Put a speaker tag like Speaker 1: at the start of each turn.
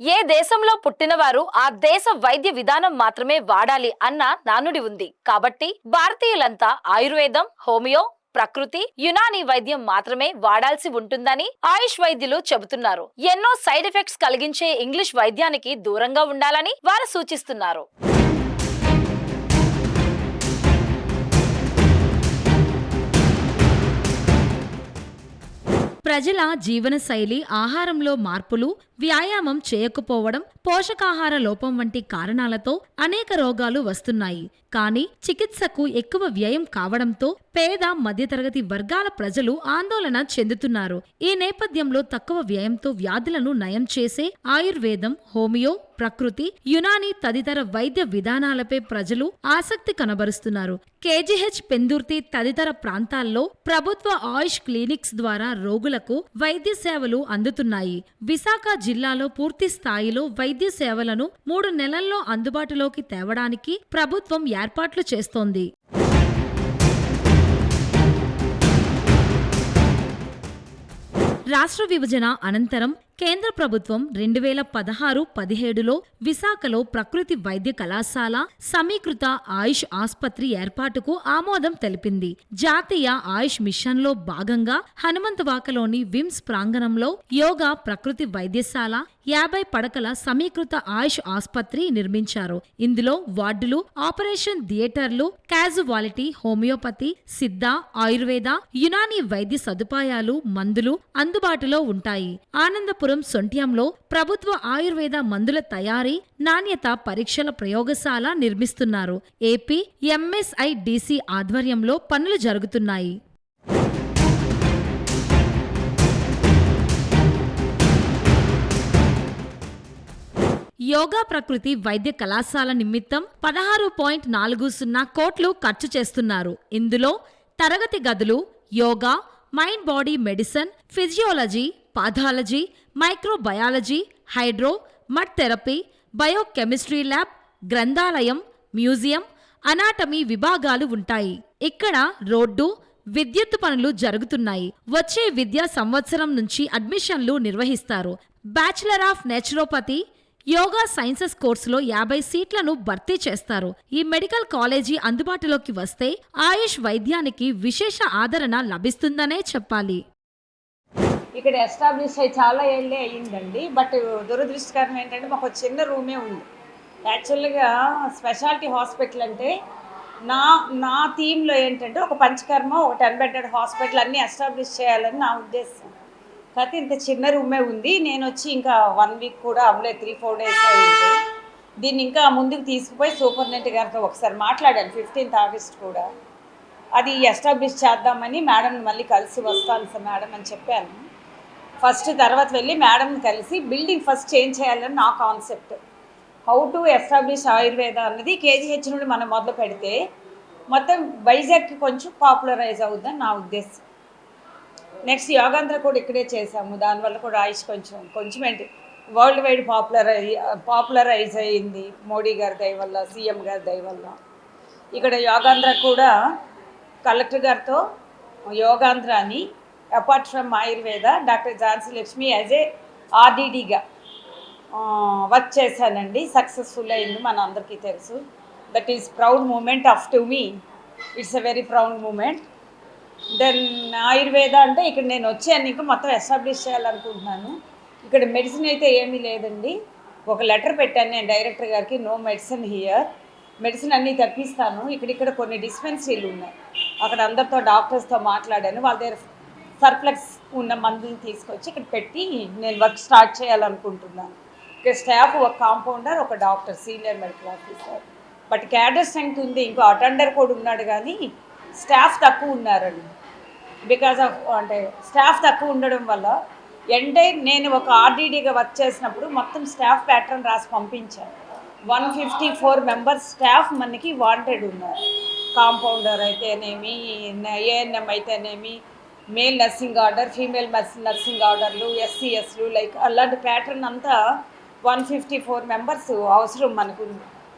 Speaker 1: ఏ దేశంలో పుట్టినవారు ఆ దేశ వైద్య విధానం మాత్రమే వాడాలి అన్న నానుడి ఉంది. కాబట్టి భారతీయులంతా ఆయుర్వేదం, హోమియో, ప్రకృతి, యునాని వైద్యం మాత్రమే వాడాల్సి ఉంటుందని ఆయుష్ వైద్యులు చెబుతున్నారు. ఎన్నో సైడ్ ఎఫెక్ట్స్ కలిగించే ఇంగ్లీష్ వైద్యానికి దూరంగా ఉండాలని వారు సూచిస్తున్నారు.
Speaker 2: ప్రజల జీవనశైలి, ఆహారంలో మార్పులు, వ్యాయామం చేయకపోవడం, పోషకాహార లోపం వంటి కారణాలతో అనేక రోగాలు వస్తున్నాయి. కానీ చికిత్సకు ఎక్కువ వ్యయం కావడంతో పేద మధ్యతరగతి వర్గాల ప్రజలు ఆందోళన చెందుతున్నారు. ఈ నేపథ్యంలో తక్కువ వ్యయంతో వ్యాధులను నయం చేసే ఆయుర్వేదం, హోమియో, ప్రకృతి, యునాని తదితర వైద్య విధానాలపై ప్రజలు ఆసక్తి కనబరుస్తున్నారు. కేజీహెచ్, పెందుర్తి తదితర ప్రాంతాల్లో ప్రభుత్వ ఆయుష్ క్లినిక్స్ ద్వారా రోగులకు వైద్య సేవలు అందుతున్నాయి. విశాఖ జిల్లాలో పూర్తి స్థాయిలో వైద్య సేవలను 3 నెలల్లో అందుబాటులోకి తేవడానికి ప్రభుత్వం ఏర్పాట్లు చేస్తోంది. రాష్ట్ర విభజన అనంతరం కేంద్ర ప్రభుత్వం 2016-17లో విశాఖలో ప్రకృతి వైద్య కళాశాల, సమీకృత ఆయుష్ ఆస్పత్రి ఏర్పాటుకు ఆమోదం తెలిపింది. జాతీయ ఆయుష్ మిషన్లో భాగంగా హనుమంతవాకలోని విమ్స్ ప్రాంగణంలో యోగా ప్రకృతి వైద్యశాల, 50 పడకల సమీకృత ఆయుష్ ఆస్పత్రి నిర్మించారు. ఇందులో వార్డులు, ఆపరేషన్ థియేటర్లు, క్యాజువాలిటీ, హోమియోపతి, సిద్ధ, ఆయుర్వేద, యునాని వైద్య సదుపాయాలు, మందులు అందుబాటులో ఉంటాయి. ఆనందపురం సొంట్యంలో ప్రభుత్వ ఆయుర్వేద మందుల తయారీ, నాణ్యత పరీక్షల ప్రయోగశాల నిర్మిస్తున్నారు. ఏపీ ఎంఎస్ఐడిసి ఆధ్వర్యంలో పనులు జరుగుతున్నాయి. యోగా ప్రకృతి వైద్య కళాశాల నిమిత్తం 16.40 కోట్లు ఖర్చు చేస్తున్నారు. ఇందులో తరగతి గదులు, yoga, mind body medicine, physiology, pathology, microbiology, hydro, mud therapy, biochemistry lab, గ్రంథాలయం, మ్యూజియం, అనాటమీ విభాగాలు ఉంటాయి. ఇక్కడ రోడ్డు, విద్యుత్ పనులు జరుగుతున్నాయి. వచ్చే విద్యా సంవత్సరం నుంచి అడ్మిషన్లు నిర్వహిస్తారు. Bachelor of naturopathy, yoga sciences కోర్సులో 50 సీట్లను భర్తీ చేస్తారు. ఈ మెడికల్ కాలేజీ అందుబాటులోకి వస్తే ఆయుష్ వైద్యానికి విశేష ఆదరణ లభిస్తుందనే చెప్పాలి.
Speaker 3: ఇక్కడ ఎస్టాబ్లిష్ అయ్యి చాలా ఏళ్ళే అయ్యిందండి. బట్ దురదృష్టకరం ఏంటంటే మాకు చిన్న రూమే ఉంది. యాక్చువల్గా స్పెషాలిటీ హాస్పిటల్ అంటే నా థీమ్లో ఏంటంటే ఒక పంచకర్మ, ఒక 10 బెడెడ్ హాస్పిటల్ అన్నీ ఎస్టాబ్లిష్ చేయాలని నా ఉద్దేశం. కాకపోతే ఇంత చిన్న రూమే ఉంది. నేను వచ్చి ఇంకా 1 వీక్ కూడా అవ్వలేదు, 3-4 డేస్ అయింది. దీన్ని ఇంకా ముందుకు తీసుకుపోయి సూపరింటెండెంట్ గారితో ఒకసారి మాట్లాడాను. 15th ఆగస్ట్ కూడా అది ఎస్టాబ్లిష్ చేద్దామని మేడంని మళ్ళీ కలిసి వస్తాను సార్ మేడం అని చెప్పాను. ఫస్ట్ తర్వాత వెళ్ళి మేడంని కలిసి బిల్డింగ్ ఫస్ట్ చేంజ్ చేయాలని నా concept. How to establish Ayurveda అన్నది కేజీహెచ్ నుండి మనం మొదలు పెడితే మొత్తం వైజాగ్కి కొంచెం పాపులరైజ్ అవుతుందని నా ఉద్దేశం. నెక్స్ట్ యోగాంధ్ర కూడా ఇక్కడే చేసాము. దానివల్ల కూడా ఆయుష్ కొంచెం ఏంటి వరల్డ్ వైడ్ పాపులరైజ్ అయ్యింది మోడీ గారి దయ వల్ల, సీఎం గారి దయ వల్ల. ఇక్కడ యోగాంధ్ర కూడా కలెక్టర్ గారితో యోగాంధ్రాని apart from Ayurveda doctor Jhansi Lakshmi as a ఆర్డీడీగా వర్క్ చేశానండి. సక్సెస్ఫుల్ అయింది, మన అందరికీ తెలుసు. That is proud moment of to me. It's a very proud moment. Then Ayurveda అంటే ఇక్కడ నేను వచ్చాను, ఇంకా మొత్తం ఎస్టాబ్లిష్ చేయాలనుకుంటున్నాను. ఇక్కడ మెడిసిన్ అయితే ఏమీ లేదండి. ఒక లెటర్ పెట్టాను నేను డైరెక్టర్ గారికి, నో మెడిసిన్ హియర్, మెడిసిన్ అన్నీ తప్పిస్తాను. ఇక్కడ కొన్ని డిస్పెన్సరీలు ఉన్నాయి, అక్కడ అందరితో డాక్టర్స్తో మాట్లాడాను. వాళ్ళ దగ్గర సర్ప్లస్ ఉన్న మందులు తీసుకొచ్చి ఇక్కడ పెట్టి నేను వర్క్ స్టార్ట్ చేయాలనుకుంటున్నాను. ఇక్కడ స్టాఫ్ ఒక కాంపౌండర్, ఒక doctor, senior medical officer. But cadre strength ఉంది. ఇంకో అటెండర్ కూడా ఉన్నాడు, కానీ స్టాఫ్ తక్కువ ఉన్నారండి. బికాజ్ ఆఫ్ అంటే స్టాఫ్ తక్కువ ఉండడం వల్ల నేను ఒక ఆర్డీడీగా వర్క్ చేసినప్పుడు మొత్తం స్టాఫ్ ప్యాటర్న్ రాసి పంపించాను. 154 మెంబర్స్ స్టాఫ్ మనకి వాంటెడ్ ఉన్నారు. కాంపౌండర్ అయితేనేమి, ఏఎన్ఎం అయితేనేమి, male nursing order, female nursing ఆర్డర్లు, ఎస్సీఎస్లు, లైక్ అలాంటి ప్యాటర్న్ అంతా 154 మెంబర్స్ అవసరం మనకు.